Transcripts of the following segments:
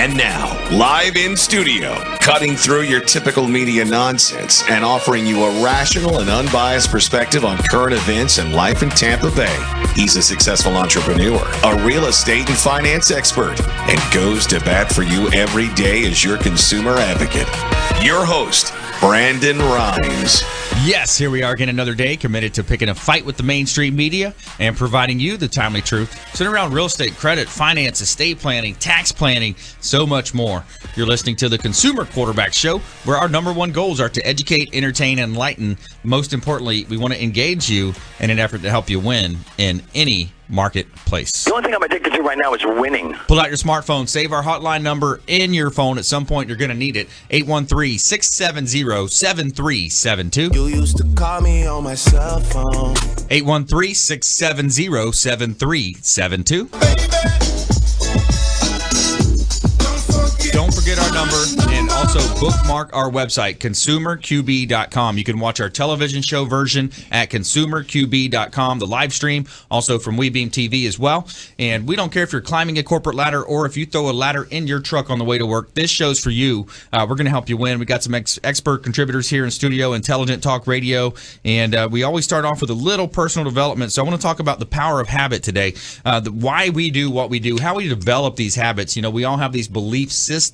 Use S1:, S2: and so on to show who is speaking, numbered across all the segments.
S1: And now, live in studio, cutting through your typical media nonsense and offering you a rational and unbiased perspective on current events and life in Tampa Bay. He's a successful entrepreneur, a real estate and finance expert, and goes to bat for you every day as your consumer advocate. Your host, Brandon Rhymes.
S2: Yes, here we are again another day, committed to picking a fight with the mainstream media and providing you the timely truth centered around real estate, credit, finance, estate planning, tax planning, so much more. You're listening to the Consumer Quarterback Show, where our number one goals are to educate, entertain, and enlighten. Most importantly, we want to engage you in an effort to help you win in any marketplace.
S3: The only thing I'm addicted to right now is winning.
S2: Pull out your smartphone, save our hotline number in your phone. At some point, you're going to need it. 813-670-7372.
S4: You used to call me on my cell phone.
S2: 813-670-7372. Don't forget our number, and also bookmark our website, consumerqb.com. You can watch our television show version at consumerqb.com, the live stream, also from WeBeam TV as well. And we don't care if you're climbing a corporate ladder or if you throw a ladder in your truck on the way to work. This show's for you. We're going to help you win. We got some expert contributors here in studio, Intelligent Talk Radio, and we always start off with a little personal development. So I want to talk about the power of habit today, why we do what we do, how we develop these habits. You know, we all have these belief systems.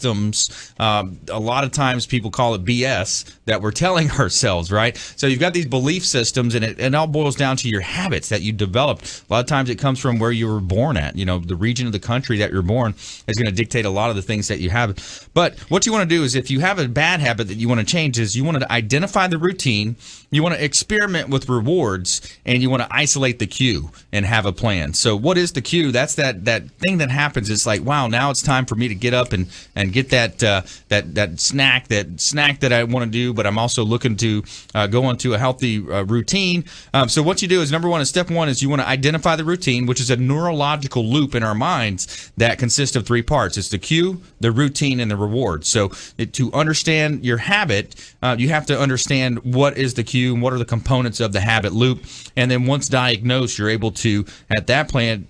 S2: A lot of times people call it BS that we're telling ourselves, right? So you've got these belief systems, and it all boils down to your habits that you developed. A lot of times it comes from where you were born at. You know, the region of the country that you're born is going to dictate a lot of the things that you have. But what you want to do is, if you have a bad habit that you want to change, is you want to identify the routine, you want to experiment with rewards, and you want to isolate the cue and have a plan. So what is the cue? That's that thing that happens. It's like, wow, now it's time for me to get up and get that snack that I want to do, but I'm also looking to go into a healthy routine. So what you do is, number one, step one is you want to identify the routine, which is a neurological loop in our minds that consists of three parts. It's the cue, the routine, and the reward. So to understand your habit, you have to understand what is the cue and what are the components of the habit loop. And then once diagnosed, you're able to, at that point,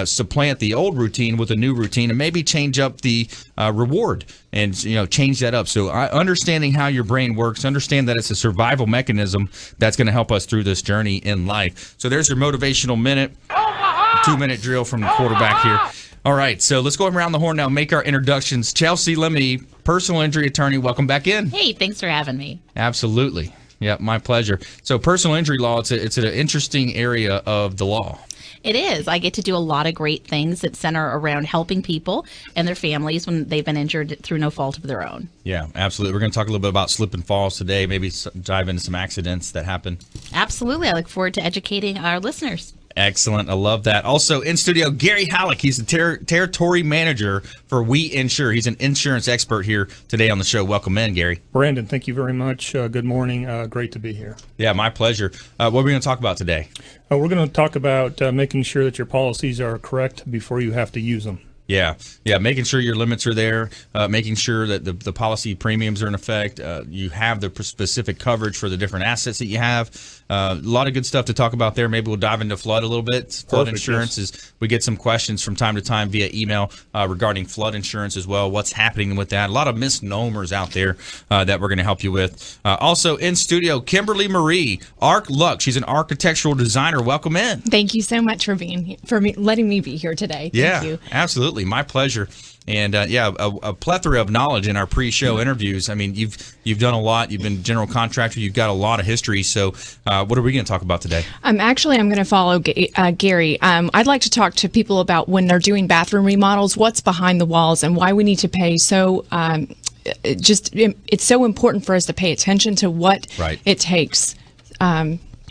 S2: supplant the old routine with a new routine and maybe change up the reward and change that up. So understanding how your brain works, understand that it's a survival mechanism that's going to help us through this journey in life. So there's your motivational minute, 2-minute drill from the quarterback here. All right, so let's go around the horn now, make our introductions. Chelsie Lamie, personal injury attorney, welcome back in.
S5: Hey, thanks for having me.
S2: Absolutely. Yeah, my pleasure. So personal injury law, it's an interesting area of the law.
S5: It is. I get to do a lot of great things that center around helping people and their families when they've been injured through no fault of their own.
S2: Yeah, absolutely. We're going to talk a little bit about slip and falls today, maybe dive into some accidents that happen.
S5: Absolutely. I look forward to educating our listeners.
S2: Excellent. I love that. Also in studio, Gary Hallock. He's the territory manager for WeInsure. He's an insurance expert here today on the show. Welcome in, Gary.
S6: Brandon, thank you very much. Good morning. Great to be here.
S2: Yeah, my pleasure. What are we going to talk about today?
S6: We're going to talk about making sure that your policies are correct before you have to use them.
S2: Yeah, making sure your limits are there, making sure that the policy premiums are in effect, you have the specific coverage for the different assets that you have. A lot of good stuff to talk about there. Maybe we'll dive into flood a little bit. Flood insurance is, we get some questions from time to time via email regarding flood insurance as well. What's happening with that? A lot of misnomers out there that we're going to help you with. Also in studio, Kimberly Marie, Hallock. She's an architectural designer. Welcome in.
S7: Thank you so much for letting me be here today. Thank you.
S2: Absolutely. My pleasure. And a plethora of knowledge in our pre-show interviews. I mean, you've done a lot. You've been general contractor. You've got a lot of history. So what are we going to talk about today?
S7: I'm going to follow Gary. I'd like to talk to people about when they're doing bathroom remodels, what's behind the walls, and why we need to pay it's so important for us to pay attention to what it takes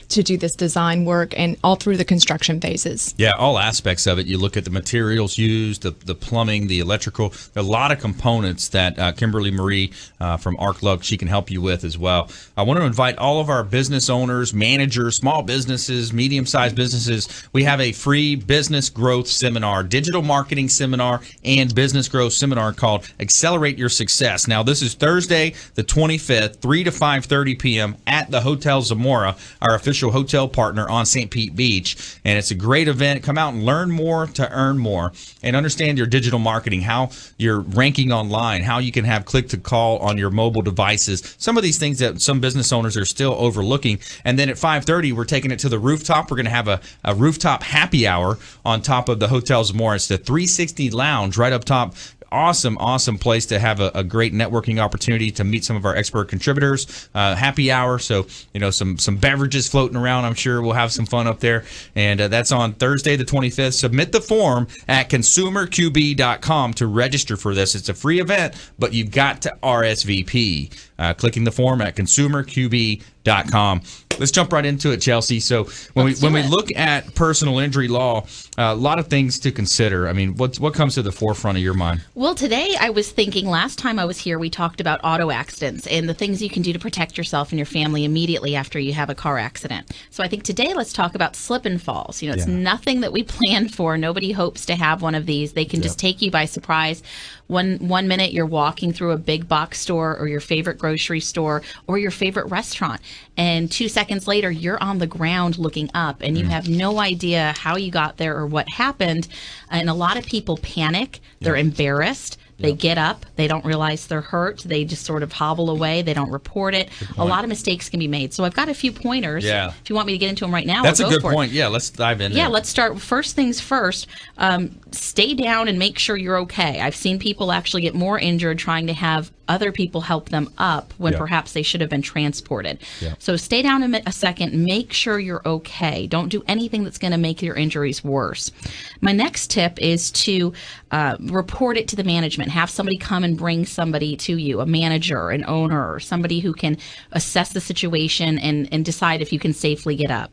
S7: to do this design work and all through the construction phases.
S2: Yeah, all aspects of it. You look at the materials used, the plumbing, the electrical, a lot of components that Kimberly Marie from Hallock, she can help you with as well. I want to invite all of our business owners, managers, small businesses, medium-sized businesses. We have a free business growth seminar, digital marketing seminar, and business growth seminar called Accelerate Your Success. Now, this is Thursday, the 25th, 3 to 5:30 p.m. at the Hotel Zamora, our official official hotel partner on St. Pete Beach, and it's a great event. Come out and learn more to earn more and understand your digital marketing, how you're ranking online, how you can have click-to-call on your mobile devices, some of these things that some business owners are still overlooking. And then at 5:30, we're taking it to the rooftop. We're going to have a rooftop happy hour on top of the hotel's more. It's the 360 Lounge right up top. Awesome place to have a great networking opportunity to meet some of our expert contributors. Happy hour, so some beverages floating around. I'm sure we'll have some fun up there, and that's on Thursday the 25th. Submit the form at consumerqb.com to register for this. It's a free event, but you've got to RSVP. Clicking the form at consumerqb.com. Let's jump right into it, Chelsie. So when we look at personal injury law, a lot of things to consider. I mean, what comes to the forefront of your mind?
S5: Well, today I was thinking, last time I was here, we talked about auto accidents and the things you can do to protect yourself and your family immediately after you have a car accident. So I think today let's talk about slip and falls. It's nothing that we planned for. Nobody hopes to have one of these. They can just take you by surprise. One minute you're walking through a big box store or your favorite grocery store or your favorite restaurant, and 2 seconds later you're on the ground looking up and you have no idea how you got there or what happened. And a lot of people panic. They're embarrassed. They get up. They don't realize they're hurt. They just sort of hobble away. They don't report it. A lot of mistakes can be made. So I've got a few pointers. Yeah. If you want me to get into them right now,
S2: that's
S5: a
S2: good point. Yeah, let's dive in.
S5: Yeah, let's start. First things first, stay down and make sure you're okay. I've seen people actually get more injured trying to have other people help them up when perhaps they should have been transported. So stay down a second. Make sure you're okay. Don't do anything that's going to make your injuries worse. My next tip is to report it to the management. Have somebody come and bring somebody to you, a manager, an owner, or somebody who can assess the situation and decide if you can safely get up.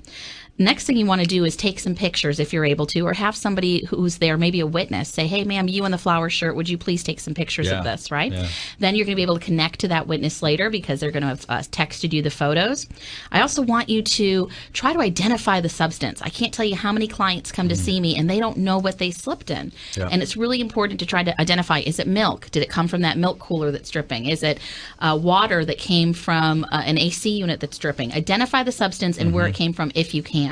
S5: Next thing you want to do is take some pictures if you're able to, or have somebody who's there, maybe a witness, say, hey, ma'am, you in the flower shirt, would you please take some pictures of this, right? Then you're going to be able to connect to that witness later because they're going to have texted you the photos. I also want you to try to identify the substance. I can't tell you how many clients come to see me and they don't know what they slipped in. And it's really important to try to identify, is it milk? Did it come from that milk cooler that's dripping? Is it water that came from an AC unit that's dripping? Identify the substance and where it came from if you can.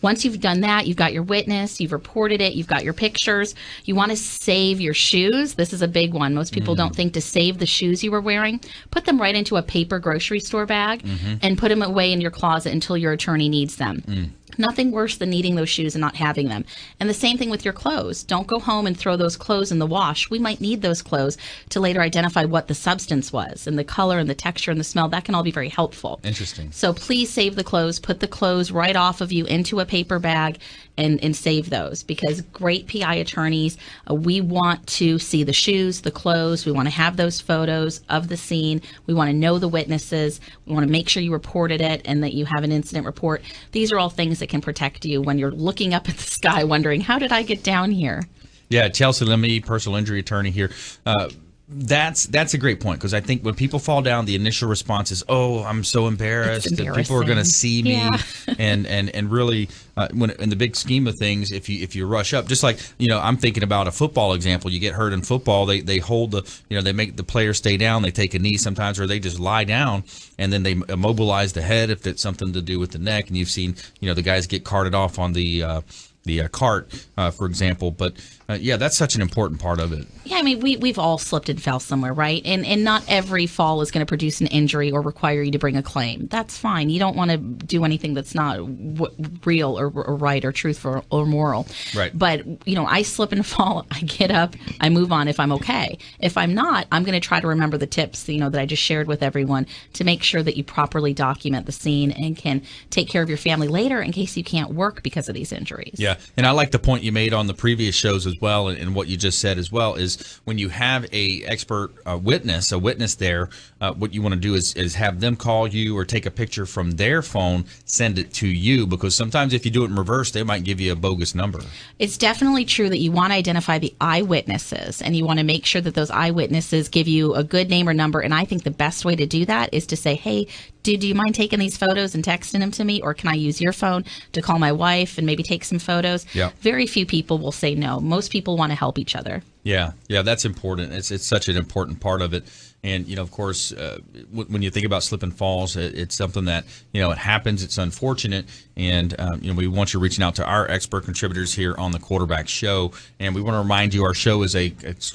S5: Once you've done that, you've got your witness, you've reported it, you've got your pictures. You want to save your shoes. This is a big one. Most people don't think to save the shoes you were wearing. Put them right into a paper grocery store bag and put them away in your closet until your attorney needs them. Nothing worse than needing those shoes and not having them. And the same thing with your clothes. Don't go home and throw those clothes in the wash. We might need those clothes to later identify what the substance was, and the color and the texture and the smell. That can all be very helpful.
S2: Interesting.
S5: So please save the clothes. Put the clothes right off of you into a paper bag and save those, because great PI attorneys, we want to see the shoes, the clothes. We want to have those photos of the scene. We want to know the witnesses. We want to make sure you reported it and that you have an incident report. These are all things that can protect you when you're looking up at the sky wondering, how did I get down here?
S2: Yeah, Chelsie Lamie, personal injury attorney here. That's a great point, because I think when people fall down, the initial response is, "Oh, I'm so embarrassed that people are going to see me," and really, when in the big scheme of things, if you rush up, just like I'm thinking about a football example. You get hurt in football, they hold they make the player stay down. They take a knee sometimes, or they just lie down, and then they immobilize the head if it's something to do with the neck. And you've seen the guys get carted off on the cart, for example. But that's such an important part of it.
S5: Yeah, I mean, we've all slipped and fell somewhere, right? And not every fall is going to produce an injury or require you to bring a claim. That's fine. You don't want to do anything that's not real or right or truthful or moral. Right. But, I slip and fall, I get up, I move on if I'm okay. If I'm not, I'm going to try to remember the tips, that I just shared with everyone to make sure that you properly document the scene and can take care of your family later in case you can't work because of these injuries.
S2: Yeah, and I like the point you made on the previous shows as well, and what you just said as well, is when you have a expert witness there, what you want to do is have them call you or take a picture from their phone, send it to you, because sometimes if you do it in reverse, they might give you a bogus number.
S5: It's definitely true that you want to identify the eyewitnesses, and you want to make sure that those eyewitnesses give you a good name or number. And I think the best way to do that is to say, hey, do you mind taking these photos and texting them to me, or can I use your phone to call my wife and maybe take some photos? Yeah. Very few people will say no. Most people want to help each other.
S2: Yeah, that's important. It's such an important part of it. And, of course, when you think about slip and falls, it's something that, it happens. It's unfortunate. And, we want you reaching out to our expert contributors here on the Quarterback Show. And we want to remind you our show is a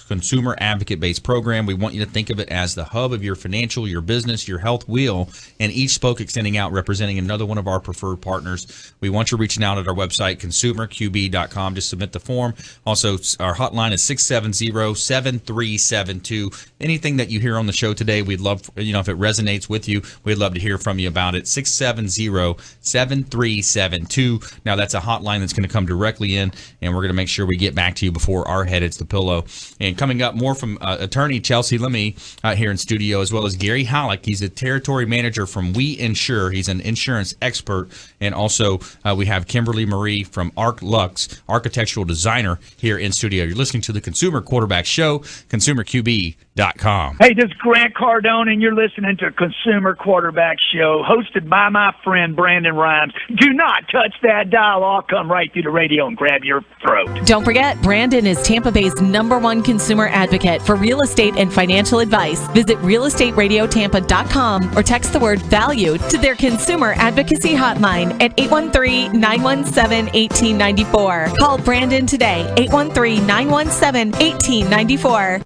S2: consumer advocate-based program. We want you to think of it as the hub of your financial, your business, your health wheel, and each spoke extending out representing another one of our preferred partners. We want you reaching out at our website, consumerqb.com, to submit the form. Also, our hotline is 670-7372. Anything that you hear on the show today, we'd love, if it resonates with you, we'd love to hear from you about it. 670-7372. Now, that's a hotline that's going to come directly in, and we're going to make sure we get back to you before our head hits the pillow. And coming up, more from attorney Chelsie Lamie here in studio, as well as Gary Hallock. He's a territory manager from WeInsure. He's an insurance expert. And also, we have Kimberly Marie from Lux, architectural designer, here in studio. You're listening to the Consumer Quarterback Show, consumerqb.com.
S8: Hey, this is Grant Cardone, and you're listening to Consumer Quarterback Show, hosted by my friend Brandon Rhymes. Do not touch that dial. I'll come right through the radio and grab your throat.
S9: Don't forget, Brandon is Tampa Bay's #1 consumer advocate for real estate and financial advice. Visit realestateradiotampa.com or text the word VALUE to their consumer advocacy hotline at 813-917-1894. Call Brandon today, 813-917-1894.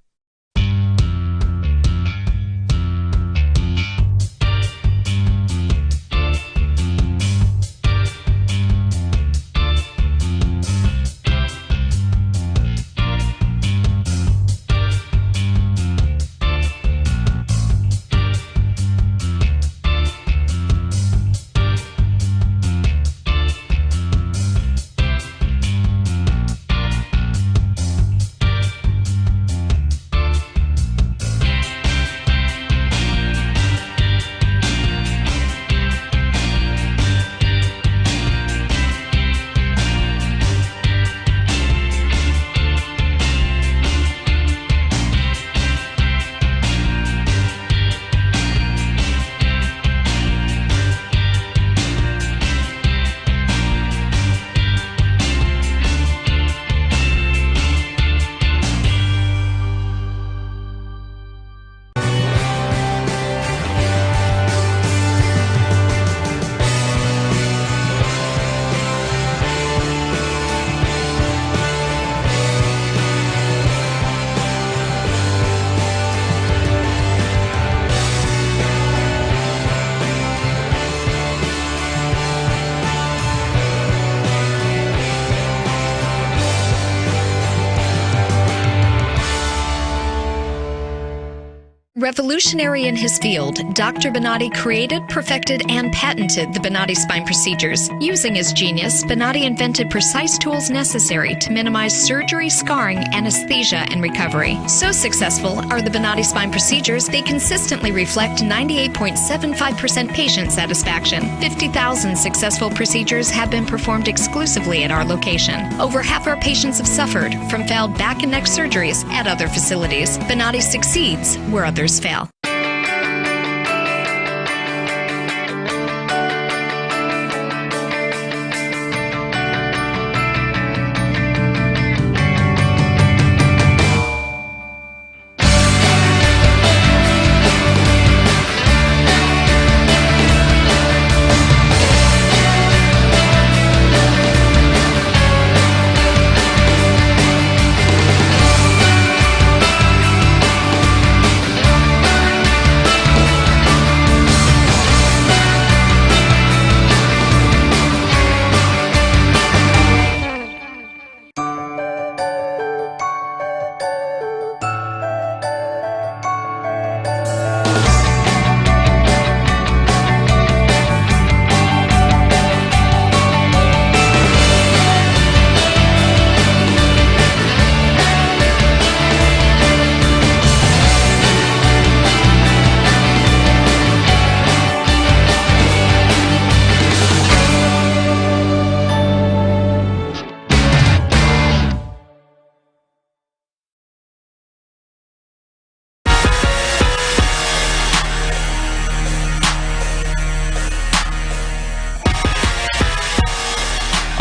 S10: Revolutionary in his field, Dr. Bonatti created, perfected, and patented the Bonatti spine procedures. Using his genius, Bonatti invented precise tools necessary to minimize surgery, scarring, anesthesia, and recovery. So successful are the Bonatti spine procedures, they consistently reflect 98.75% patient satisfaction. 50,000 successful procedures have been performed exclusively at our location. Over half our patients have suffered from failed back and neck surgeries at other facilities. Bonatti succeeds where others fail.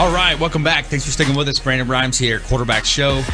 S2: All right, welcome back. Thanks for sticking with us. Brandon Rhymes here, Quarterback Show.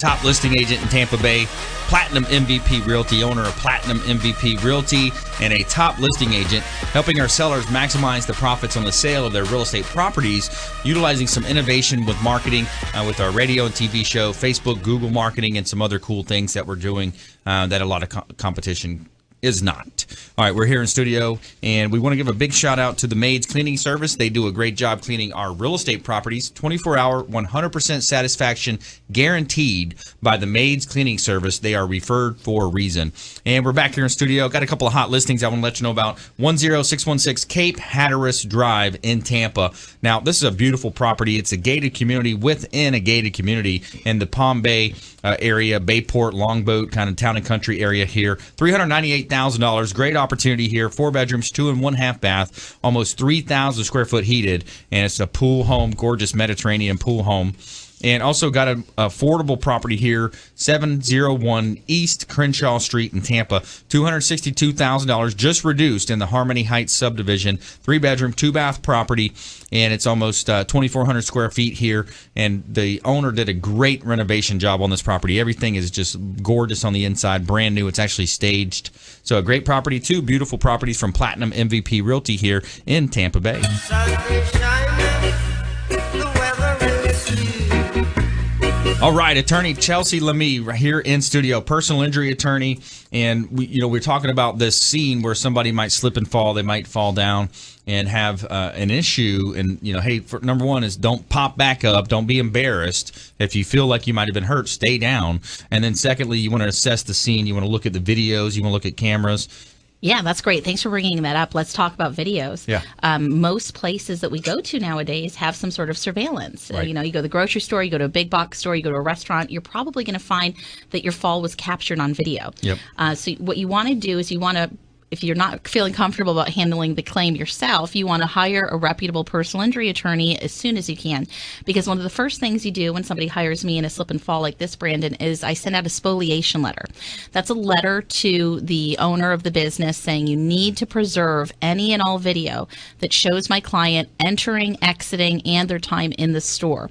S2: top listing agent in Tampa Bay, Platinum MVP Realty, owner of Platinum MVP Realty, and a top listing agent, helping our sellers maximize the profits on the sale of their real estate properties, utilizing some innovation with marketing with our radio and TV show, Facebook, Google marketing, and some other cool things that we're doing that a lot of competition is not. All right, we're here in studio, and we want to give a big shout out to the Maids Cleaning Service. They do a great job cleaning our real estate properties. 24-hour, 100% satisfaction guaranteed by the Maids Cleaning Service. They are referred for a reason. And we're back here in studio. Got a couple of hot listings I want to let you know about. 10616 Cape Hatteras Drive in Tampa. Now, this is a beautiful property. It's a gated community within a gated community in the Palm Bay area, Bayport, Longboat, kind of town and country area here. $398,000. Great opportunity here. 4 bedrooms, 2 and 1/2 bath, almost 3,000 square foot heated, and it's a pool home, gorgeous Mediterranean pool home. And also got an affordable property here, 701 East Crenshaw Street in Tampa, $262,000, just reduced in the Harmony Heights subdivision. 3 bedroom, 2 bath property, and it's almost 2,400 square feet here. And the owner did a great renovation job on this property. Everything is just gorgeous on the inside, brand new. It's actually staged. So a great property, 2 beautiful properties from Platinum MVP Realty here in Tampa Bay. All right, attorney Chelsie Lamie right here in studio, personal injury attorney, and we're talking about this scene where somebody might slip and fall, they might fall down and have an issue, and hey, number one is don't pop back up, don't be embarrassed. If you feel like you might have been hurt, stay down, and then secondly, you want to assess the scene, you want to look at the videos, you want to look at cameras.
S5: Yeah, that's great. Thanks for bringing that up. Let's talk about videos.
S2: Yeah.
S5: Most places that we go to nowadays have some sort of surveillance.
S2: Right.
S5: You go to the grocery store, you go to a big box store, you go to a restaurant, you're probably going to find that your fall was captured on video.
S2: Yep.
S5: So what you want to do is if you're not feeling comfortable about handling the claim yourself, you want to hire a reputable personal injury attorney as soon as you can. Because one of the first things you do when somebody hires me in a slip and fall like this, Brandon, is I send out a spoliation letter. That's a letter to the owner of the business saying you need to preserve any and all video that shows my client entering, exiting, and their time in the store.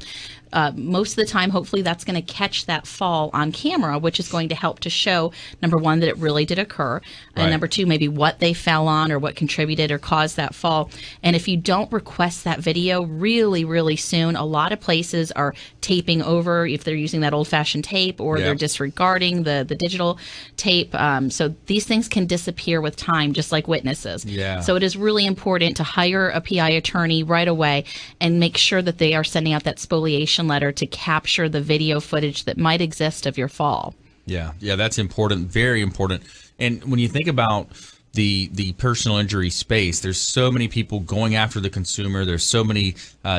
S5: Most of the time, hopefully, that's going to catch that fall on camera, which is going to help to show, number one, that it really did occur, and number two, maybe what they fell on or what contributed or caused that fall. And if you don't request that video really, really soon, a lot of places are taping over if they're using that old-fashioned tape or they're disregarding the digital tape. So these things can disappear with time, just like witnesses.
S2: Yeah.
S5: So it is really important to hire a PI attorney right away and make sure that they are sending out that spoliation letter to capture the video footage that might exist of your fall.
S2: Yeah, that's important, very important. And when you think about the personal injury space, there's so many people going after the consumer. There's so many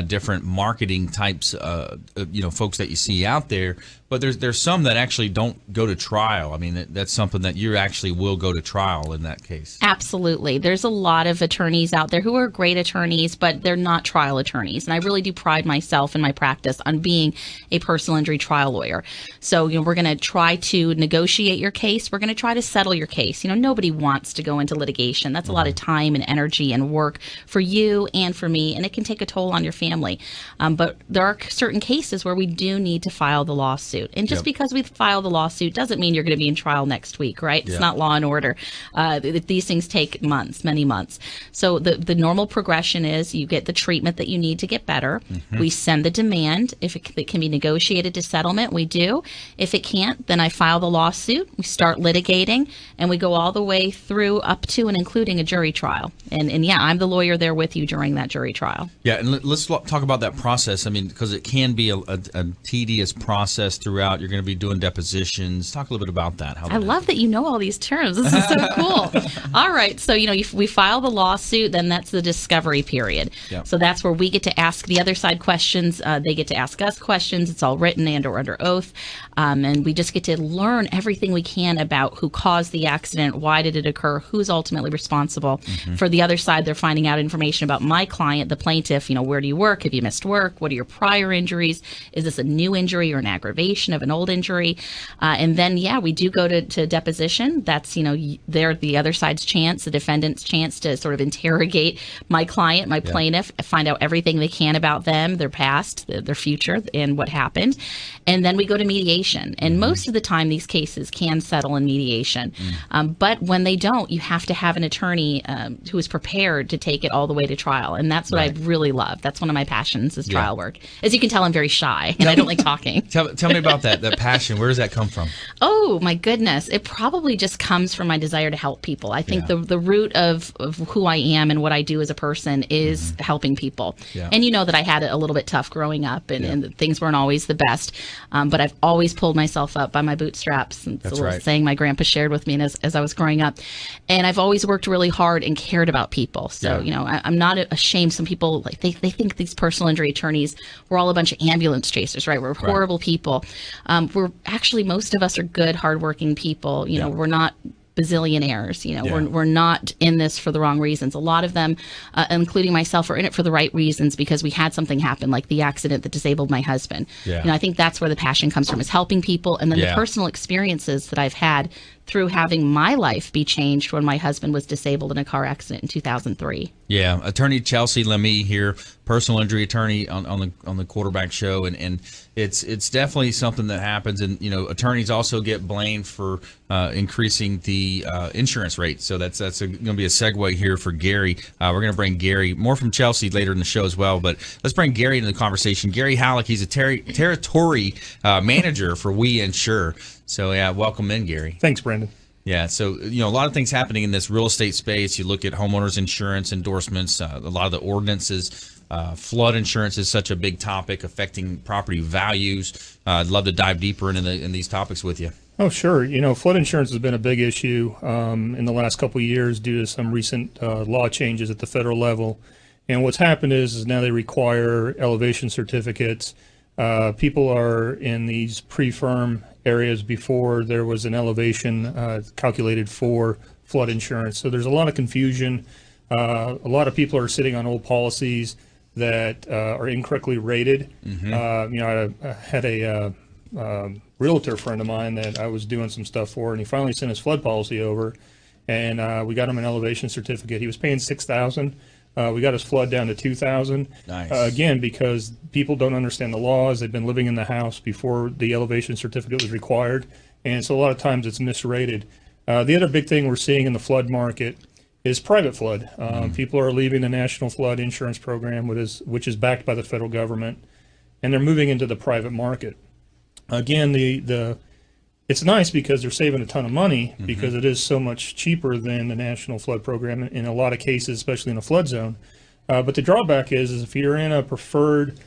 S2: different marketing types, folks that you see out there. But there's some that actually don't go to trial. I mean, that's something that you actually will go to trial in that case.
S5: Absolutely. There's a lot of attorneys out there who are great attorneys, but they're not trial attorneys. And I really do pride myself in my practice on being a personal injury trial lawyer. So, we're going to try to negotiate your case. We're going to try to settle your case. Nobody wants to go into litigation. That's a lot of time and energy and work for you and for me, and it can take a toll on your family. But there are certain cases where we do need to file the lawsuit. And just because we file the lawsuit doesn't mean you're going to be in trial next week, right? It's not Law and Order. These things take months, many months. So the normal progression is you get the treatment that you need to get better. Mm-hmm. We send the demand. If it can be negotiated to settlement, we do. If it can't, then I file the lawsuit. We start litigating, and we go all the way through up to and including a jury trial. And I'm the lawyer there with you during that jury trial.
S2: Yeah, and let's talk about that process. I mean, because it can be a tedious process throughout. You're going to be doing depositions. Talk a little bit about that.
S5: I love that you know all these terms. This is so cool. All right. So, we file the lawsuit, then that's the discovery period. Yep. So that's where we get to ask the other side questions. They get to ask us questions. It's all written and or under oath. And we just get to learn everything we can about who caused the accident, why did it occur, who's ultimately responsible. Mm-hmm. For the other side, they're finding out information about my client, the plaintiff. Where do you work? Have you missed work? What are your prior injuries? Is this a new injury or an aggravation? remediation of an old injury. And then, we do go to deposition. That's, they're the other side's chance, the defendant's chance to sort of interrogate my client, my plaintiff, find out everything they can about them, their past, their future, and what happened. And then we go to mediation. And most of the time, these cases can settle in mediation. But when they don't, you have to have an attorney who is prepared to take it all the way to trial. And that's what I really love. That's one of my passions is trial work. As you can tell, I'm very shy and I don't like talking.
S2: Tell me about that passion. Where does that come from?
S5: Oh, my goodness. It probably just comes from my desire to help people. I think the root of who I am and what I do as a person is helping people. And you know that I had it a little bit tough growing up and things weren't always the best. But I've always pulled myself up by my bootstraps. It's a little saying my grandpa shared with me as I was growing up. And I've always worked really hard and cared about people. So, I'm not ashamed. Some people, like they think these personal injury attorneys, we're all a bunch of ambulance chasers, right? We're horrible people. We're actually, most of us are good, hardworking people. We're not bazillionaires. We're not in this for the wrong reasons. A lot of them, including myself, are in it for the right reasons because we had something happen, like the accident that disabled my husband. I think that's where the passion comes from, is helping people, and then the personal experiences that I've had through having my life be changed when my husband was disabled in a car accident in 2003.
S2: Yeah, Attorney Chelsie Lamie here, personal injury attorney on the Quarterback Show, and it's definitely something that happens. And attorneys also get blamed for increasing the insurance rate. So that's going to be a segue here for Gary. We're going to bring Gary more from Chelsie later in the show as well. But let's bring Gary into the conversation. Gary Hallock, he's a territory manager for WeInsure. So welcome in, Gary.
S6: Thanks, Brandon.
S2: Yeah, so a lot of things happening in this real estate space. You look at homeowners insurance endorsements, a lot of the ordinances. Flood insurance is such a big topic affecting property values. I'd love to dive deeper into these topics with you.
S6: Oh, sure. Flood insurance has been a big issue in the last couple of years due to some recent law changes at the federal level. And what's happened is now they require elevation certificates. People are in these pre-firm areas before there was an elevation calculated for flood insurance. So there's a lot of confusion. A lot of people are sitting on old policies that are incorrectly rated. I had a realtor friend of mine that I was doing some stuff for, and he finally sent his flood policy over, and we got him an elevation certificate. He was paying $6,000. We got his flood down to $2,000.
S2: Nice.
S6: Again, because people don't understand the laws. They've been living in the house before the elevation certificate was required, and so a lot of times it's misrated. The other big thing we're seeing in the flood market is private flood. People are leaving the National Flood Insurance Program, which is backed by the federal government, and they're moving into the private market. Again, it's nice because they're saving a ton of money because it is so much cheaper than the National Flood Program in a lot of cases, especially in a flood zone. But the drawback is if you're in a preferred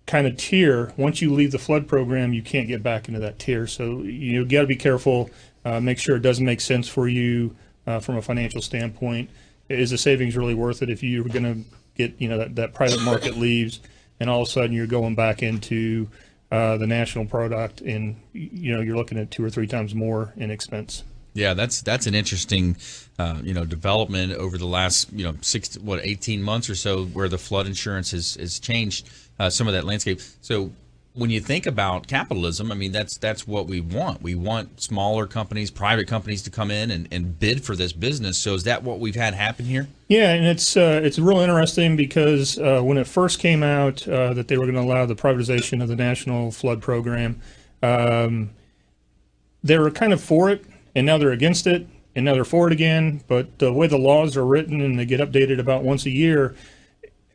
S6: kind of tier, once you leave the flood program, you can't get back into that tier. So you got to be careful, make sure it doesn't make sense for you from a financial standpoint. Is the savings really worth it if you're going to get, that private market leaves and all of a sudden you're going back into the national product, and you're looking at 2 or 3 times more in expense.
S2: Yeah, that's an interesting development over the last 18 months or so, where the flood insurance has changed some of that landscape. So when you think about capitalism, I mean, that's what we want. We want smaller companies, private companies to come in and bid for this business. So is that what we've had happen here?
S6: Yeah, and it's real interesting because when it first came out that they were going to allow the privatization of the National Flood Program, they were kind of for it, and now they're against it, and now they're for it again. But the way the laws are written and they get updated about once a year,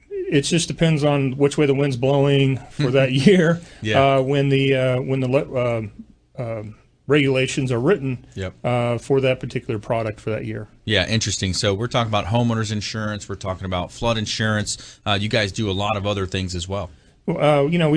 S6: it just depends on which way the wind's blowing for that year. When the regulations are written for that particular product for that year.
S2: Yeah, interesting. So we're talking about homeowners insurance. We're talking about flood insurance. You guys do a lot of other things as well.
S6: We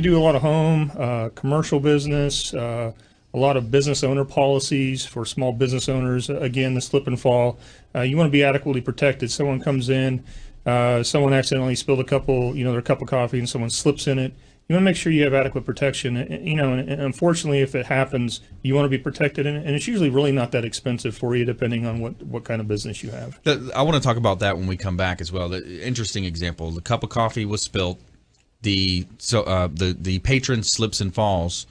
S6: do a lot of home, commercial business, a lot of business owner policies for small business owners. Again, the slip and fall. You want to be adequately protected. Someone comes in. Someone accidentally spilled their cup of coffee and someone slips in it. You want to make sure you have adequate protection. And unfortunately, if it happens, you want to be protected. And it's usually really not that expensive for you, depending on what kind of business you have.
S2: I want to talk about that when we come back as well. The interesting example: the cup of coffee was spilled. The patron slips and falls.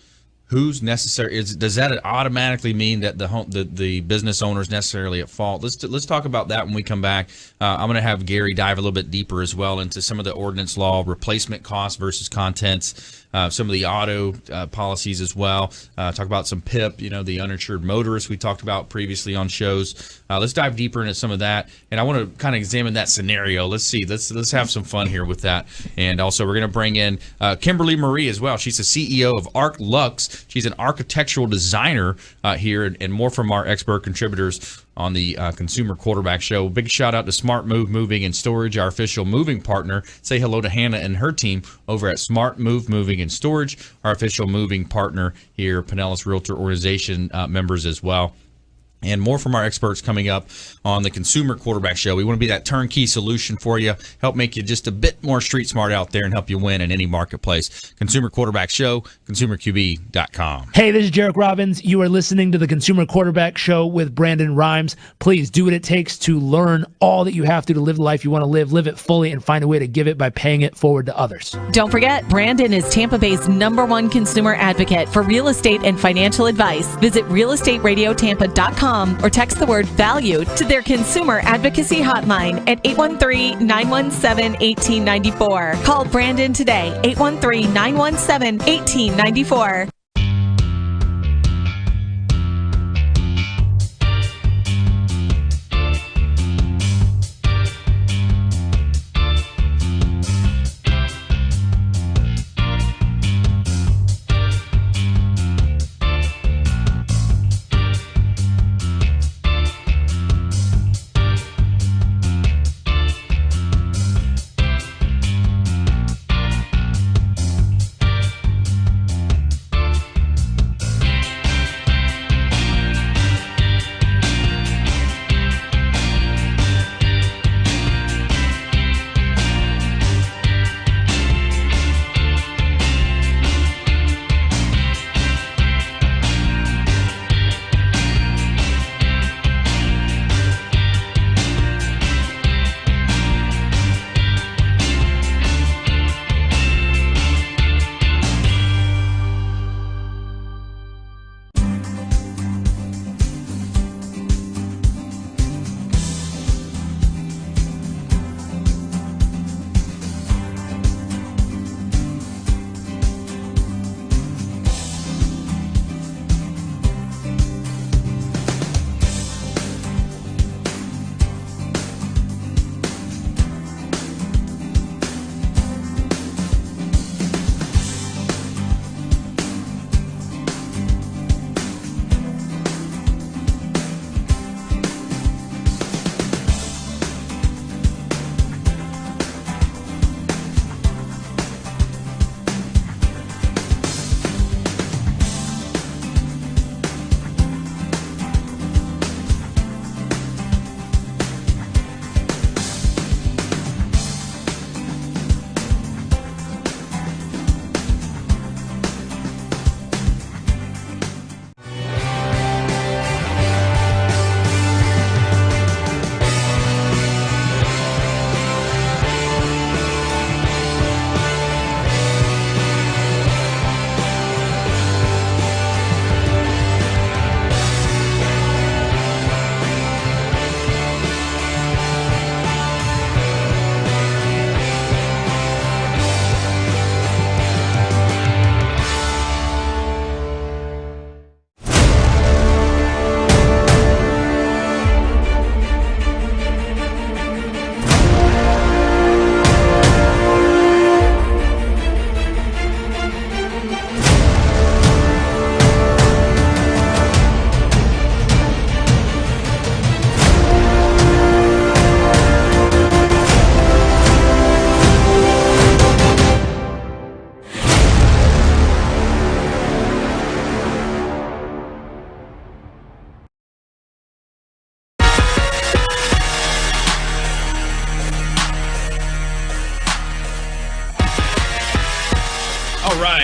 S2: who's necessary? Does that automatically mean that the business owner is necessarily at fault? Let's talk about that when we come back. I'm going to have Gary dive a little bit deeper as well into some of the ordinance law, replacement costs versus contents, some of the auto policies as well. Talk about some PIP, the uninsured motorists we talked about previously on shows. Let's dive deeper into some of that, and I want to kind of examine that scenario. Let's see. Let's have some fun here with that. And also, we're going to bring in Kimberly Marie as well. She's the CEO of Arc Lux. She's an architectural designer here, and more from our expert contributors on the Consumer Quarterback Show. Big shout out to Smart Move Moving and Storage, our official moving partner. Say hello to Hannah and her team over at Smart Move Moving and Storage, our official moving partner here, Pinellas Realtor Organization members as well. And more from our experts coming up on the Consumer Quarterback Show. We want to be that turnkey solution for you, help make you just a bit more street smart out there and help you win in any marketplace. Consumer Quarterback Show, consumerqb.com.
S11: Hey, this is Jarek Robbins. You are listening to the Consumer Quarterback Show with Brandon Rhymes. Please do what it takes to learn all that you have to live the life you want to live it fully, and find a way to give it by paying it forward to others.
S9: Don't forget, Brandon is Tampa Bay's #1 consumer advocate for real estate and financial advice. Visit realestateradiotampa.com or text the word VALUE to their consumer advocacy hotline at 813-917-1894. Call Brandon today, 813-917-1894.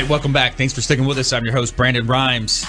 S2: right, welcome back. Thanks for sticking with us. I'm your host, Brandon Rhymes.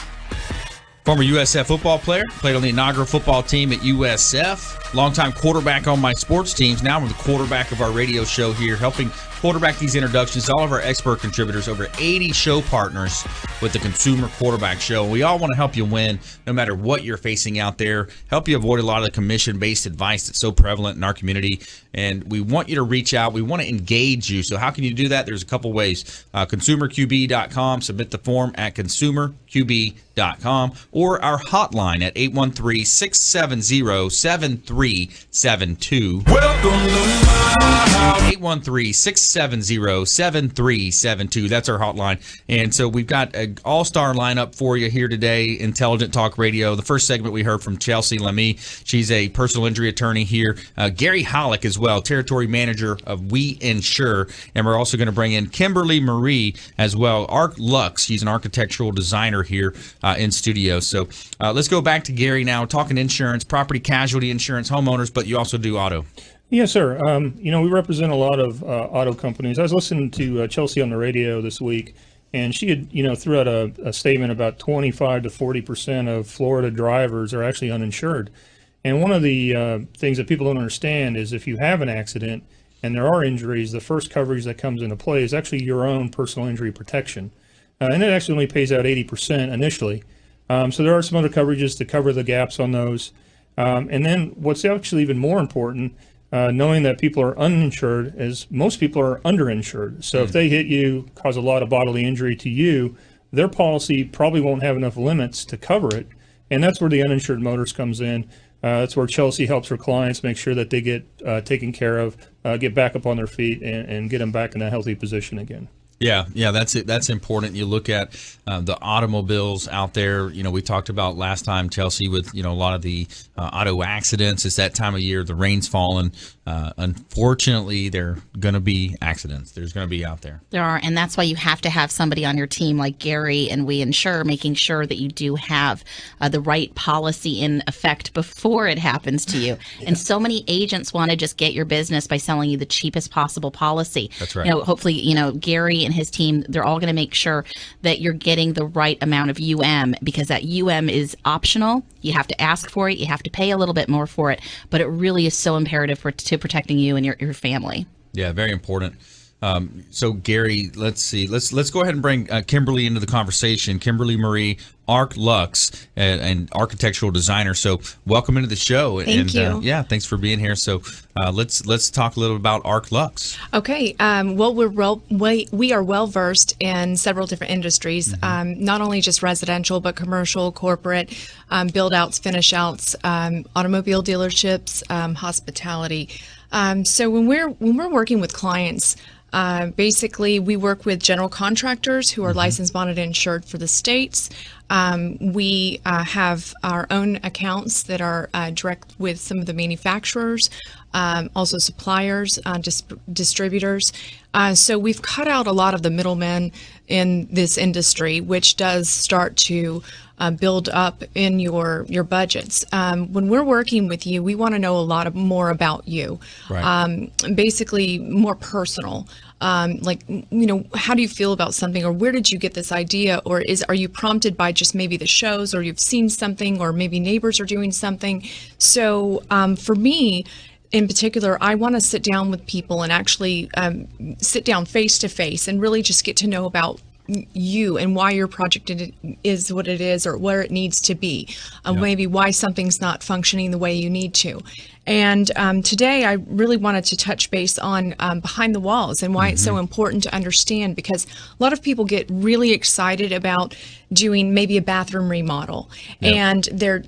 S2: Former USF football player, played on the inaugural football team at USF. Longtime quarterback on my sports teams. Now I'm the quarterback of our radio show here, helping quarterback these introductions to all of our expert contributors, over 80 show partners with the Consumer Quarterback Show. We all want to help you win no matter what you're facing out there, help you avoid a lot of the commission-based advice that's so prevalent in our community. And we want you to reach out. We want to engage you. So how can you do that? There's a couple ways. ConsumerQB.com. Submit the form at ConsumerQB.com, or our hotline at 813-670-7372.
S12: Welcome to my house.
S2: 813-670-7372. That's our hotline. And so we've got an all-star lineup for you here today, Intelligent Talk Radio. The first segment we heard from Chelsie Lamie. She's a personal injury attorney here. Gary Hallock as well, territory manager of WeInsure. And we're also going to bring in Kimberly Marie as well. Arc Lux, she's an architectural designer here in studio. So let's go back to Gary now, talking insurance, property casualty insurance, homeowners, but you also do auto.
S6: Yes, sir. We represent a lot of auto companies. I was listening to Chelsie on the radio this week, and she had, threw out a statement about 25 to 40% of Florida drivers are actually uninsured. And one of the things that people don't understand is if you have an accident and there are injuries, the first coverage that comes into play is actually your own personal injury protection. And it actually only pays out 80% initially. So there are some other coverages to cover the gaps on those. And then what's actually even more important, knowing that people are uninsured, is most people are underinsured. So if they hit you, cause a lot of bodily injury to you, their policy probably won't have enough limits to cover it. And that's where the uninsured motorist comes in. That's where Chelsie helps her clients make sure that they get taken care of, get back up on their feet, and get them back in a healthy position again.
S2: Yeah, that's it. That's important. You look at the automobiles out there. We talked about last time, Chelsie, with a lot of the auto accidents. It's that time of year. The rain's falling. Unfortunately, there are going to be accidents. There's going to be out there.
S5: There are, and that's why you have to have somebody on your team like Gary and WeInsure, making sure that you do have the right policy in effect before it happens to you. Yeah. And so many agents want to just get your business by selling you the cheapest possible policy.
S2: That's right.
S5: Hopefully, Gary and his team, they're all going to make sure that you're getting the right amount of because that is optional. You have to ask for it. You have to pay a little bit more for it, but it really is so imperative to protecting you and your family.
S2: Yeah, very important. So Gary, let's see. Let's go ahead and bring Kimberly into the conversation. Kimberly Marie, Arc Lux, and architectural designer. So welcome into the show.
S7: Thank you.
S2: Thanks for being here. So let's talk a little about Arc Lux.
S7: Okay. Well, we are well versed in several different industries, not only just residential but commercial, corporate, build outs, finish outs, automobile dealerships, hospitality. So when we're working with clients, basically we work with general contractors who are licensed, bonded, and insured for the states. We have our own accounts that are direct with some of the manufacturers, also suppliers, distributors. So we've cut out a lot of the middlemen in this industry, which does start to build up in your budgets. When we're working with you, we want to know a lot more about you. Right. Basically more personal. How do you feel about something, or where did you get this idea, or are you prompted by just maybe the shows, or you've seen something, or maybe neighbors are doing something? So for me, in particular, I want to sit down with people and actually sit down face to face and really just get to know about you and why your project is what it is, or where it needs to be, maybe why something's not functioning the way you need to. And today I really wanted to touch base on behind the walls and why it's so important to understand, because a lot of people get really excited about doing maybe a bathroom remodel, and they're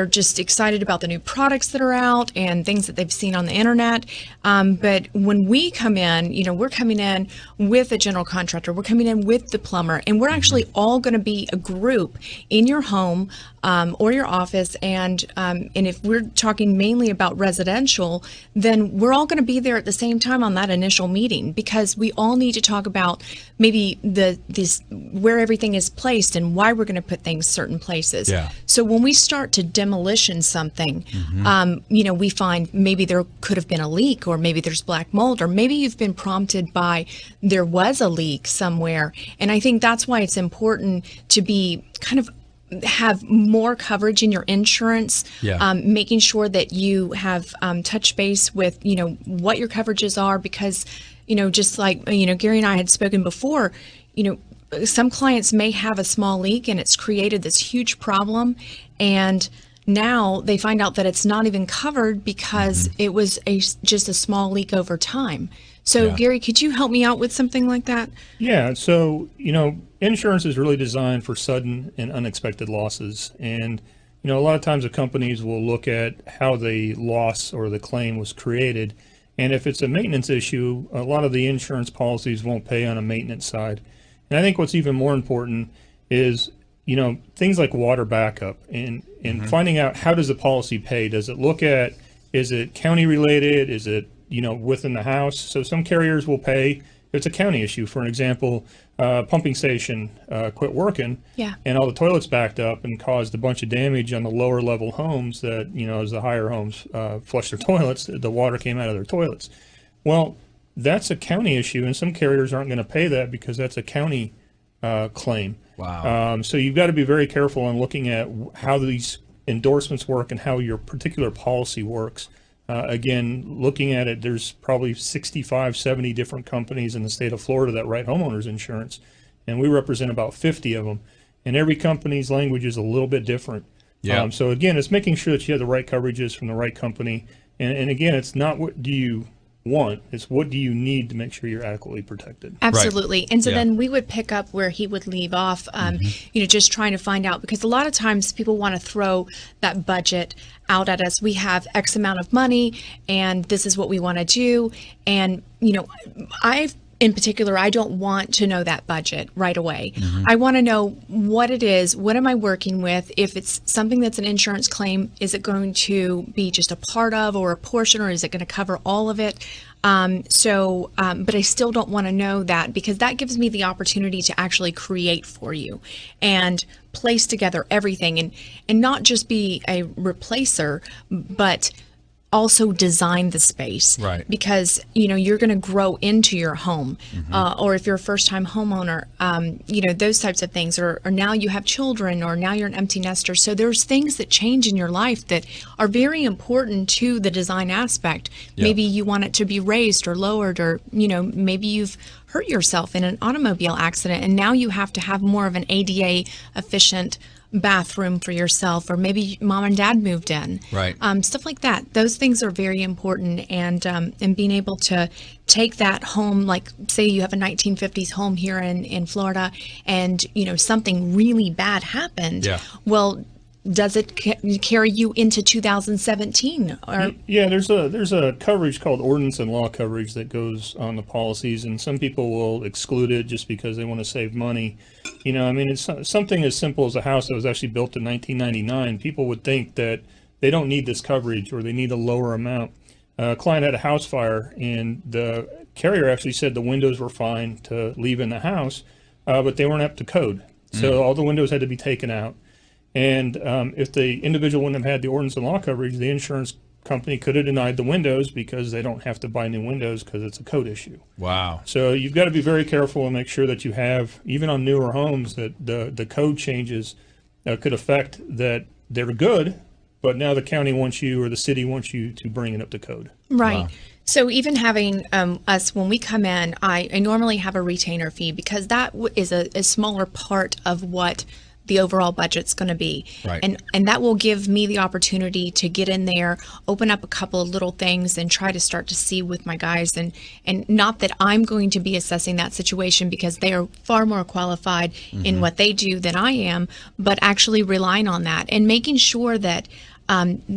S7: just excited about the new products that are out and things that they've seen on the internet. But when we come in, we're coming in with a general contractor, we're coming in with the plumber, and we're actually all going to be a group in your home or your office. And if we're talking mainly about residential, then we're all going to be there at the same time on that initial meeting, because we all need to talk about maybe where everything is placed and why we're going to put things certain places. Yeah. So when we start to demolition something, we find maybe there could have been a leak, or maybe there's black mold, or maybe you've been prompted by there was a leak somewhere. And I think that's why it's important to be have more coverage in your insurance, making sure that you have touch base with, what your coverages are, because just like, Gary and I had spoken before, some clients may have a small leak and it's created this huge problem, and now they find out that it's not even covered because it was just a small leak over time. So Gary, could you help me out with something like that?
S6: Yeah, so insurance is really designed for sudden and unexpected losses, and a lot of times the companies will look at how the loss or the claim was created, and if it's a maintenance issue, a lot of the insurance policies won't pay on a maintenance side. And I think what's even more important is, things like water backup and finding out, how does the policy pay? Does it look at, is it county related? Is it, within the house? So some carriers will pay if it's a county issue. For an example, pumping station quit working, and all the toilets backed up and caused a bunch of damage on the lower level homes that, as the higher homes flushed their toilets, the water came out of their toilets. Well, that's a county issue, and some carriers aren't going to pay that because that's a county claim.
S2: Wow.
S6: So you've got to be very careful on looking at how these endorsements work and how your particular policy works. Again, looking at it, there's probably 65, 70 different companies in the state of Florida that write homeowners insurance, and we represent about 50 of them. And every company's language is a little bit different.
S2: Yeah.
S6: So again, it's making sure that you have the right coverages from the right company. And again, it's not what do you want, it's what do you need to make sure you're adequately protected.
S7: Absolutely.
S2: Right.
S7: And so
S2: Yeah.
S7: then we would pick up where he would leave off, just trying to find out, because a lot of times people want to throw that budget out at us. We have X amount of money and this is what we want to do. And, in particular, I don't want to know that budget right away. I want to know what it is. What am I working with? If it's something that's an insurance claim, is it going to be just a part of or a portion, or is it going to cover all of it? But I still don't want to know that, because that gives me the opportunity to actually create for you and place together everything, and not just be a replacer, but also design the space.
S2: Right.
S7: Because you're going to grow into your home, or if you're a first-time homeowner, those types of things, or now you have children, or now you're an empty nester. So there's things that change in your life that are very important to the design aspect.
S2: Yeah.
S7: Maybe you want it to be raised or lowered, or maybe you've hurt yourself in an automobile accident and now you have to have more of an ADA efficient bathroom for yourself, or maybe mom and dad moved in,
S2: right?
S7: Stuff like that. Those things are very important, and being able to take that home, like say you have a 1950s home here in Florida, and something really bad happened.
S2: Yeah.
S7: Well, does it carry you into 2017? Or
S6: there's a coverage called ordinance and law coverage that goes on the policies, and some people will exclude it just because they want to save money. It's something as simple as a house that was actually built in 1999. People would think that they don't need this coverage, or they need a lower amount. A client had a house fire, and the carrier actually said the windows were fine to leave in the house, but they weren't up to code. So all the windows had to be taken out. And if the individual wouldn't have had the ordinance and law coverage, the insurance company could have denied the windows, because they don't have to buy new windows because it's a code issue.
S2: Wow.
S6: So you've got to be very careful and make sure that you have, even on newer homes, that the code changes could affect that they're good, but now the county wants you, or the city wants you, to bring it up to code.
S7: right.
S2: Wow.
S7: So even having us, when we come in, I normally have a retainer fee, because that is a smaller part of what the overall budget's going to be.
S2: Right.
S7: And that will give me the opportunity to get in there, open up a couple of little things, and try to start to see with my guys, and not that I'm going to be assessing that situation, because they are far more qualified in what they do than I am, but actually relying on that and making sure that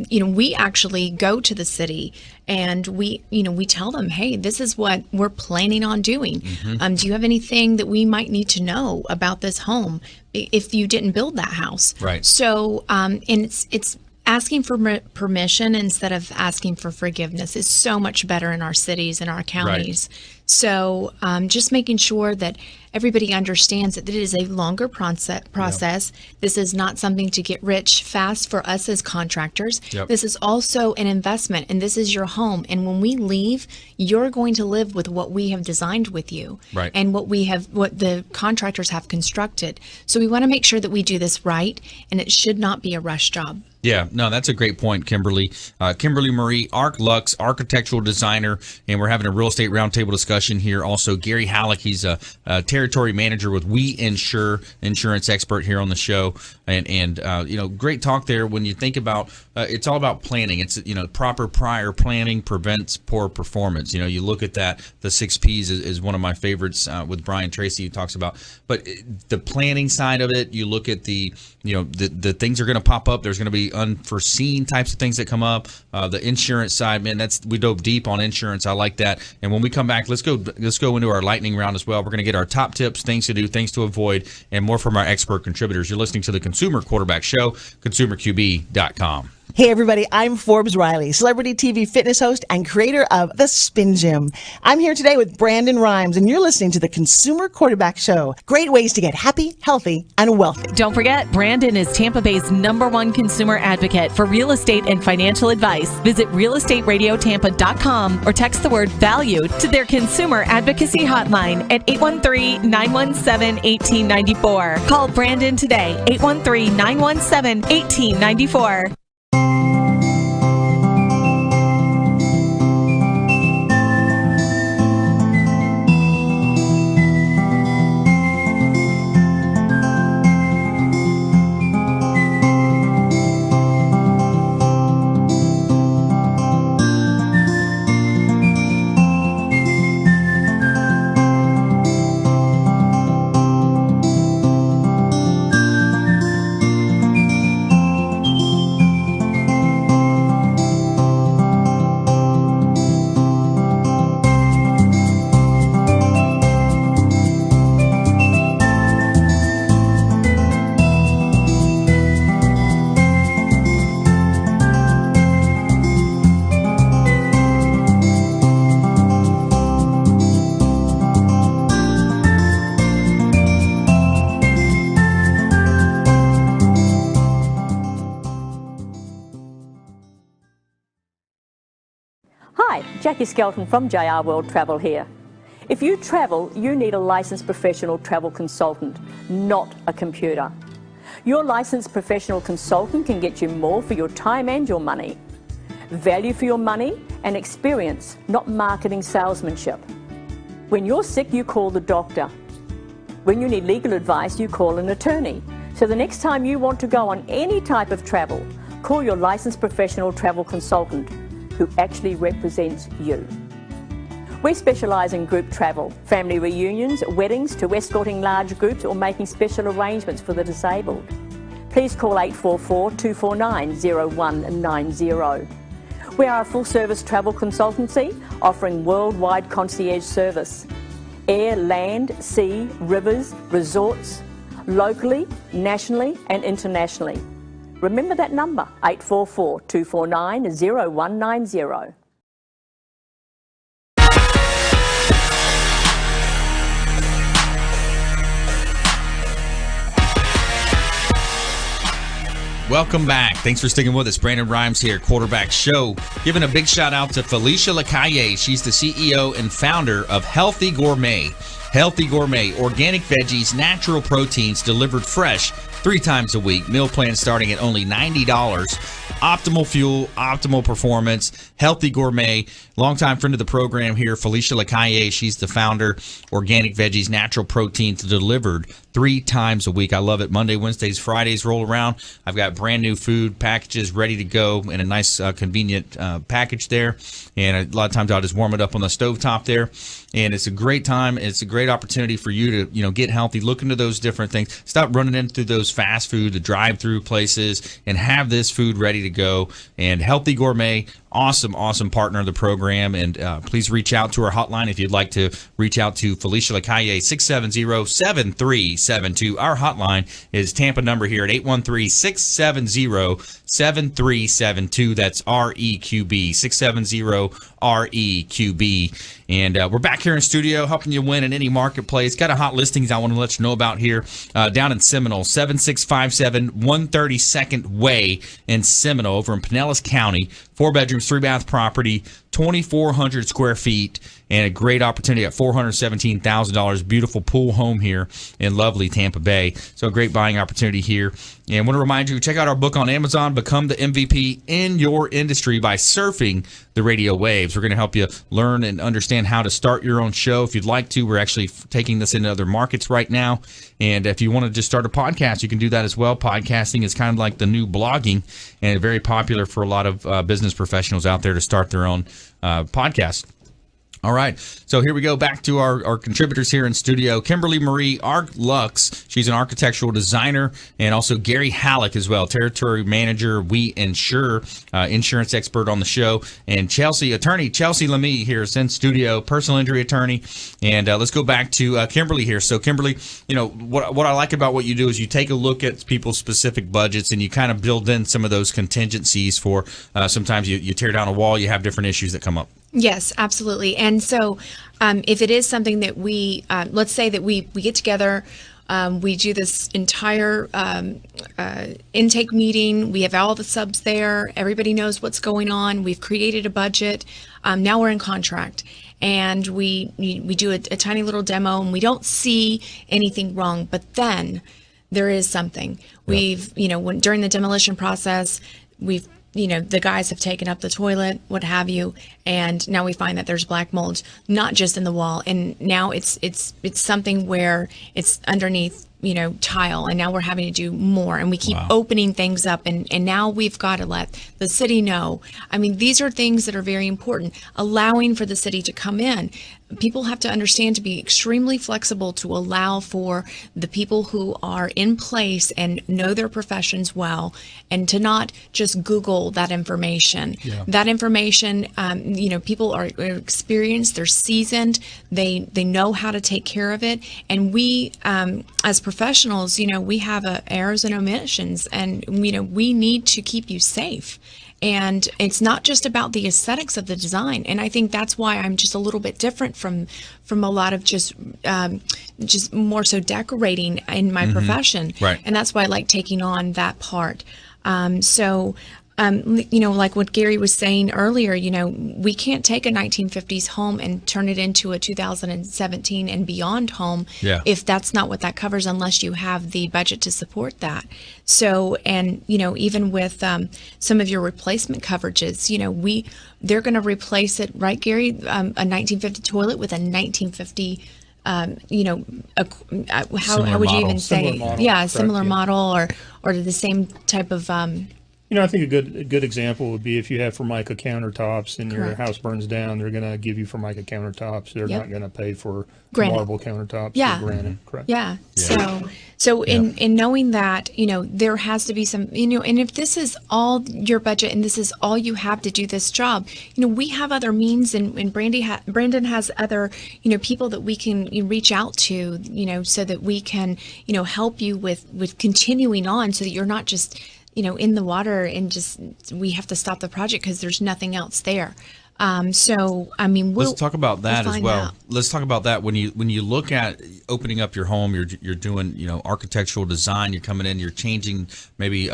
S7: we actually go to the city and we tell them, hey, this is what we're planning on doing. Do you have anything that we might need to know about this home if you didn't build that house?
S2: Right.
S7: So, and it's asking for permission instead of asking for forgiveness is so much better in our cities and our counties.
S2: Right.
S7: So just making sure that everybody understands that it is a longer process. Yep. This is not something to get rich fast for us as contractors.
S2: Yep.
S7: This is also an investment, and this is your home. And when we leave, you're going to live with what we have designed with you,
S2: right,
S7: and what the contractors have constructed. So we want to make sure that we do this right, and it should not be a rush job.
S2: Yeah, no, that's a great point, Kimberly. Kimberly Marie, Arc Lux, architectural designer, and we're having a real estate roundtable discussion here. Also, Gary Hallock, he's a territory manager with WeInsure, insurance expert here on the show. And great talk there. When you think about, it's all about planning. It's, proper prior planning prevents poor performance. You look at that, the 6 Ps is one of my favorites with Brian Tracy, who talks about, but the planning side of it, you look at the things are going to pop up. There's going to be unforeseen types of things that come up. The insurance side, man, we dove deep on insurance. I like that. And when we come back, let's go into our lightning round as well. We're going to get our top tips, things to do, things to avoid, and more from our expert contributors. You're listening to the Consumer Quarterback Show, consumerqb.com.
S13: Hey everybody, I'm Forbes Riley, celebrity TV fitness host and creator of The Spin Gym. I'm here today with Brandon Rhymes, and you're listening to the Consumer Quarterback Show. Great ways to get happy, healthy, and wealthy.
S9: Don't forget, Brandon is Tampa Bay's #1 consumer advocate for real estate and financial advice. Visit realestateradiotampa.com or text the word VALUED to their consumer advocacy hotline at 813-917-1894. Call Brandon today, 813-917-1894.
S14: Jackie Skelton from JR World Travel here. If you travel, you need a licensed professional travel consultant, not a computer. Your licensed professional consultant can get you more for your time and your money. Value for your money and experience, not marketing salesmanship. When you're sick, you call the doctor. When you need legal advice, you call an attorney. So the next time you want to go on any type of travel, call your licensed professional travel consultant who actually represents you. We specialise in group travel, family reunions, weddings, to escorting large groups or making special arrangements for the disabled. Please call 844-249-0190. We are a full-service travel consultancy offering worldwide concierge service. Air, land, sea, rivers, resorts, locally, nationally and internationally. Remember that number, 844-249-0190.
S2: Welcome back. Thanks for sticking with us. Brandon Rhymes here, Quarterback Show. Giving a big shout out to Felicia Lacaille. She's the CEO and founder of Healthy Gourmet. Healthy Gourmet, organic veggies, natural proteins delivered fresh 3 times a week. Meal plan starting at only $90. Optimal fuel, optimal performance. Healthy Gourmet, longtime friend of the program here, Felicia Lacaille. She's the founder. Organic veggies, natural proteins delivered 3 times a week. I love it. Monday, Wednesdays, Fridays roll around. I've got brand new food packages ready to go in a nice, convenient package there. And a lot of times I'll just warm it up on the stovetop there. And it's a great time. It's a great opportunity for you to, get healthy. Look into those different things. Stop running into those fast food, the drive-through places, and have this food ready to go. And Healthy Gourmet, awesome partner of the program. And please reach out to our hotline if you'd like to reach out to Felicia Lacaille, 670-7372. Our hotline is Tampa number here at 813-670-7372. That's REQB, 670-REQB. And we're back here in studio helping you win in any marketplace. Got a hot listings I want to let you know about here down in Seminole, 7657 132nd Way in Seminole over in Pinellas County. 4 bedrooms, 3 bath property, 2,400 square feet. and a great opportunity at $417,000. Beautiful pool home here in lovely Tampa Bay. So a great buying opportunity here. And I want to remind you, check out our book on Amazon, Become the MVP in Your Industry by Surfing the Radio Waves. We're going to help you learn and understand how to start your own show. If you'd like to, we're actually taking this into other markets right now. And if you want to just start a podcast, you can do that as well. Podcasting is kind of like the new blogging, and very popular for a lot of business professionals out there to start their own podcast. All right, so here we go back to our contributors here in studio. Kimberly Marie Lux, she's an architectural designer, and also Gary Hallock as well, territory manager, WeInsure, insurance expert on the show, and Chelsie Lamie here is in studio, personal injury attorney. And let's go back to Kimberly here. So Kimberly, what I like about what you do is you take a look at people's specific budgets and you kind of build in some of those contingencies for sometimes you tear down a wall, you have different issues that come up.
S7: Yes, absolutely. And so if it is something that we, let's say that we get together, we do this entire intake meeting, we have all the subs there, everybody knows what's going on, we've created a budget, now we're in contract. And we do a tiny little demo and we don't see anything wrong, but then there is something. We've, during the demolition process, we've the guys have taken up the toilet, what have you, and now we find that there's black mold, not just in the wall, and now it's something where it's underneath, tile, and now we're having to do more, and we keep opening things up, and now we've got to let the city know. I mean, these are things that are very important. Allowing for the city to come in. People have to understand to be extremely flexible to allow for the people who are in place and know their professions well, and to not just Google that information. Yeah. That information, people are experienced, they're seasoned, they know how to take care of it, and we, as professionals, we have errors and omissions, and we need to keep you safe. And it's not just about the aesthetics of the design. And I think that's why I'm just a little bit different from a lot of just more so decorating in my profession.
S2: Right.
S7: And that's why I like taking on that part. Like what Gary was saying earlier, we can't take a 1950s home and turn it into a 2017 and beyond home if that's not what that covers, unless you have the budget to support that. So, and, even with some of your replacement coverages, they're going to replace it, right, Gary? A 1950 toilet with a 1950 how would you even say? Similar model or the same type of
S6: I think a good example would be if you have Formica countertops and your house burns down, they're going to give you Formica countertops. They're not going to pay for marble countertops or granite. Correct.
S7: Yeah. So in knowing that, there has to be some, and if this is all your budget and this is all you have to do this job, we have other means, and Brandon has other, people that we can reach out to, so that we can, help you with continuing on, so that you're not just in the water and just we have to stop the project because there's nothing else there. Let's
S2: talk about that as well. Let's talk about that when you look at opening up your home, you're doing architectural design. You're coming in, you're changing maybe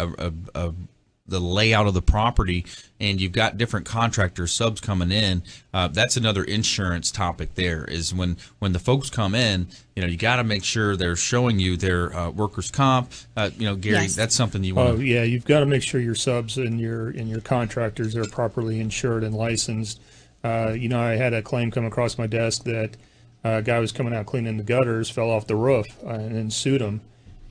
S2: the layout of the property, and you've got different contractors, subs coming in. That's another insurance topic. There is when the folks come in, you got to make sure they're showing you their workers' comp. Gary,
S7: yes.
S2: That's something you want.
S6: Oh yeah, you've got to make sure your subs and your contractors are properly insured and licensed. I had a claim come across my desk that a guy was coming out cleaning the gutters, fell off the roof, and then sued him.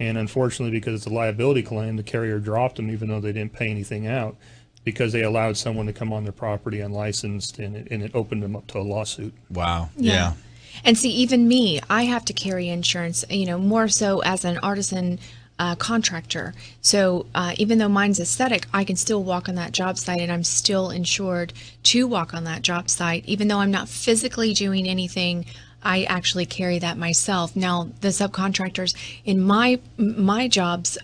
S6: And unfortunately, because it's a liability claim, the carrier dropped them, even though they didn't pay anything out, because they allowed someone to come on their property unlicensed, and it opened them up to a lawsuit.
S2: Wow. Yeah.
S7: And see, even me, I have to carry insurance, more so as an artisan contractor. So even though mine's aesthetic, I can still walk on that job site, and I'm still insured to walk on that job site, even though I'm not physically doing anything. I actually carry that myself. Now, the subcontractors in my jobs,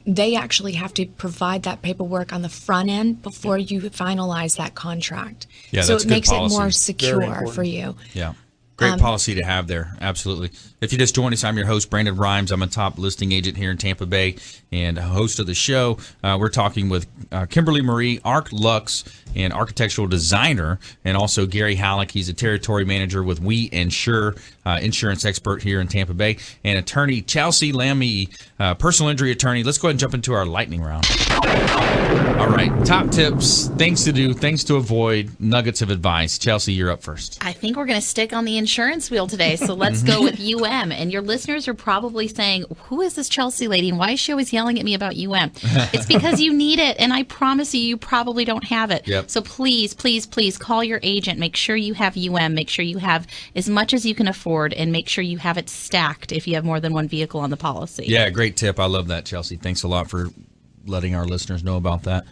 S7: they actually have to provide that paperwork on the front end before you finalize that contract.
S2: Yeah,
S7: so
S2: that's
S7: it makes
S2: policy.
S7: it more secure for you.
S2: Yeah. Great policy to have there. Absolutely. If you just joined us, I'm your host, Brandon Rhymes. I'm a top listing agent here in Tampa Bay and a host of the show. We're talking with Kimberly Marie, Lux, and architectural designer, and also Gary Hallock. He's a territory manager with WeInsure, insurance expert here in Tampa Bay, and attorney Chelsie Lamie, personal injury attorney. Let's go ahead and jump into our lightning round. All right. Top tips, things to do, things to avoid, nuggets of advice. Chelsie, you're up first.
S5: I think we're going to stick on the insurance wheel today, so let's go with UM. And your listeners are probably saying, who is this Chelsie lady, and why is she always yelling at me about UM? It's because you need it, and I promise you probably don't have it.
S2: Yep.
S5: So please, please, please call your agent. Make sure you have UM. Make sure you have as much as you can afford, and make sure you have it stacked if you have more than one vehicle on the policy.
S2: Yeah, great tip. I love that, Chelsie. Thanks a lot for letting our listeners know about that.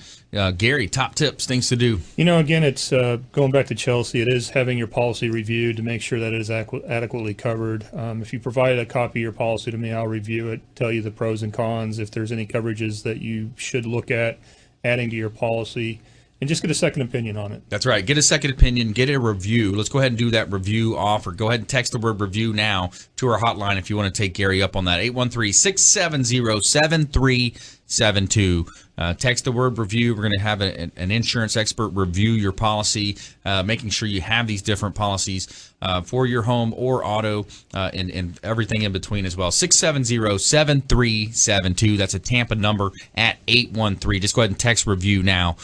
S2: Gary, top tips, things to do.
S6: Again, it's going back to Chelsie. It is having your policy reviewed to make sure that it is adequately covered. If you provide a copy of your policy to me, I'll review it, tell you the pros and cons, if there's any coverages that you should look at adding to your policy, and just get a second opinion on it.
S2: That's right. Get a second opinion. Get a review. Let's go ahead and do that review offer. Go ahead and text the word review now to our hotline if you want to take Gary up on that. 813-670-7372. Text the word review. We're going to have an insurance expert review your policy, making sure you have these different policies for your home or auto and everything in between as well. 670-7372. That's a Tampa number at 813. Just go ahead and text review now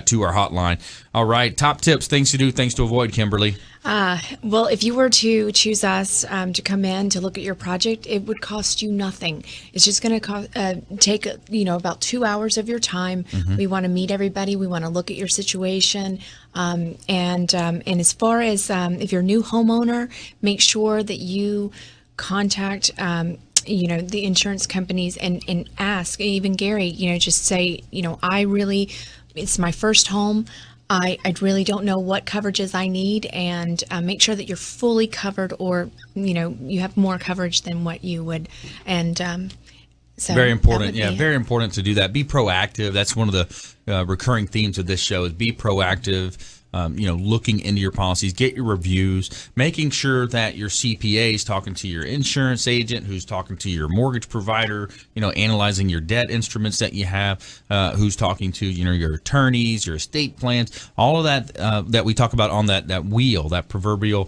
S2: to our hotline. All right. Top tips, things to do, things to avoid, Kimberly.
S7: Well, if you were to choose us to come in to look at your project, it would cost you nothing. It's just going to take about 2 hours of your time.
S2: Mm-hmm.
S7: We want to meet everybody. We want to look at your situation. And as far as if you're a new homeowner, make sure that you contact the insurance companies and ask. Even Gary, just say, it's my first home. I really don't know what coverages I need, and make sure that you're fully covered, or you have more coverage than what you would. And so
S2: very important. Yeah, very important to do that. Be proactive. That's one of the recurring themes of this show is be proactive. Looking into your policies, get your reviews, making sure that your CPA is talking to your insurance agent, who's talking to your mortgage provider, analyzing your debt instruments that you have, who's talking to, your attorneys, your estate plans, all of that that we talk about on that wheel, that proverbial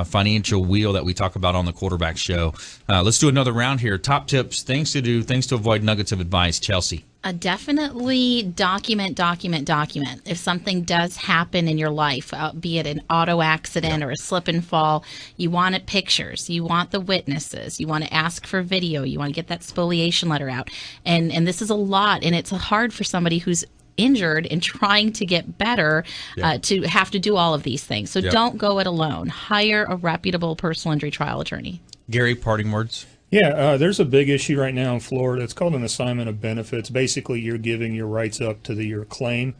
S2: financial wheel that we talk about on the Quarterback Show. Let's do another round here. Top tips, things to do, things to avoid, nuggets of advice. Chelsie.
S5: Definitely document. If something does happen in your life, be it an auto accident or a slip and fall, you want it pictures, you want the witnesses, you want to ask for video, you want to get that spoliation letter out. And this is a lot, and it's hard for somebody who's injured and trying to get better to have to do all of these things. So don't go it alone. Hire a reputable personal injury trial attorney.
S2: Gary, parting words?
S6: Yeah, there's a big issue right now in Florida. It's called an assignment of benefits. Basically, you're giving your rights up to your claim.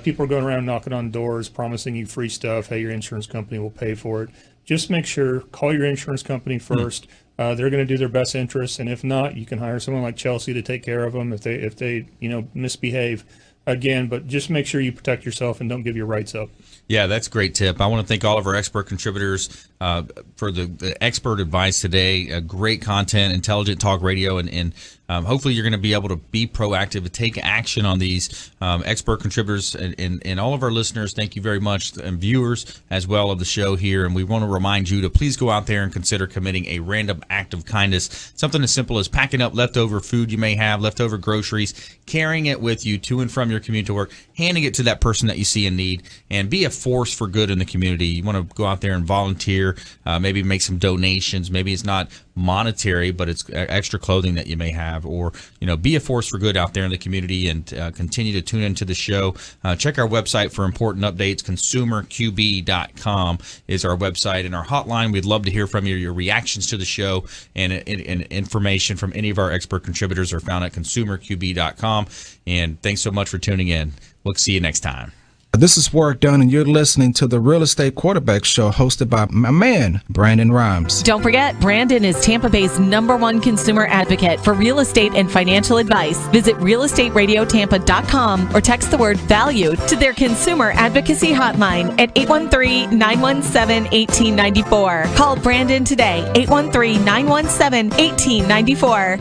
S6: People are going around knocking on doors, promising you free stuff. Hey, your insurance company will pay for it. Just make sure, call your insurance company first. They're going to do their best interests, and if not, you can hire someone like Chelsie to take care of them if they misbehave. Again, but just make sure you protect yourself and don't give your rights up.
S2: Yeah, that's a great tip. I want to thank all of our expert contributors for the expert advice today. Great content, intelligent talk radio, and hopefully you're going to be able to be proactive and take action on these expert contributors and all of our listeners. Thank you very much, and viewers as well of the show here. And we want to remind you to please go out there and consider committing a random act of kindness. Something as simple as packing up leftover food you may have, leftover groceries, carrying it with you to and from your commute to work, handing it to that person that you see in need, and be a force for good in the community. You want to go out there and volunteer, maybe make some donations. Maybe it's not monetary, but it's extra clothing that you may have, or be a force for good out there in the community, and continue to tune into the show. Check our website for important updates. ConsumerQB.com is our website, and our hotline. We'd love to hear from you. Your reactions to the show and information from any of our expert contributors are found at ConsumerQB.com. And thanks so much for tuning in. We'll see you next time.
S15: This is Work Done, and you're listening to the Real Estate Quarterback Show hosted by my man, Brandon Rhymes.
S9: Don't forget, Brandon is Tampa Bay's #1 consumer advocate for real estate and financial advice. Visit realestateradiotampa.com or text the word VALUE to their consumer advocacy hotline at 813-917-1894. Call Brandon today, 813-917-1894.